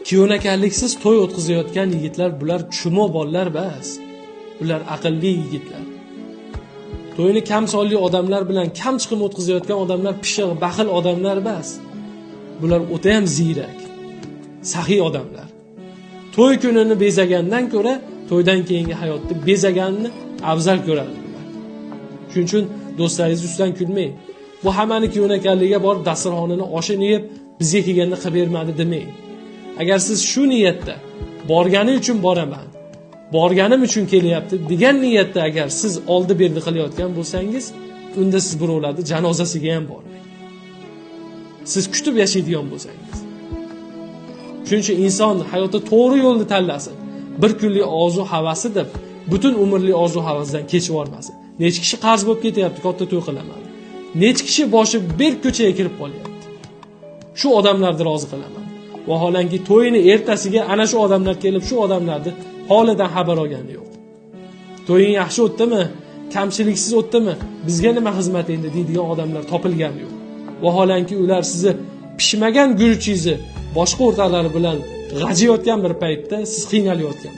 Kuyovnakarliksiz to'y o'tkazayotgan yigitlar bular chumo bolalar emas. Ular aqlli yigitlar. To'yini kam sonli odamlar bilan kam chiqim o'tkazayotgan odamlar pishiq, baxil odamlar emas. Bular o'ta ham ziyrak, saxiy odamlar. To'y kunini bezagandan ko'ra, to'ydan keyingi hayotni bezaganni afzal ko'radi ular. Shuning uchun do'stlaringiz ustidan kulmang. Bu hammani kuyovnakarligiga borib dasturxonini oshini yeb, bizga kelganda qilib bermadi demang. Agar siz shu niyatda borgani uchun boraman, borganim uchun kelyapti degan niyatda agar siz oldi berdi qilayotgan bo'lsangiz, unda siz birovlarning janozasiga ham bormang. Siz kutib yashaydigan bo'lsangiz. Shuning uchun inson hayotda to'g'ri yo'lni tanlasin. Bir kunlik orzu havasi deb butun umrli orzu havasidan kechib olmasin. Necha kishi qarz bo'lib ketyapti, katta to'y qilaman. Necha kishi boshi berk ko'chaga kirib qolyapti. Shu odamlarni rozi qilaman. Vaholanki to'yini ertasiga ana shu odamlar kelib, shu odamlarni holidan xabar olgani yo'q. To'ying yaxshi o'tdimi? Kamchiliksiz o'tdimi? Bizga nima xizmat endi deydigan odamlar topilgani yo'q. Vaholanki ular sizni pishmagan guruchingizni boshqa o'rtalari bilan g'ajiyotgan bir paytda siz qiynalayotgan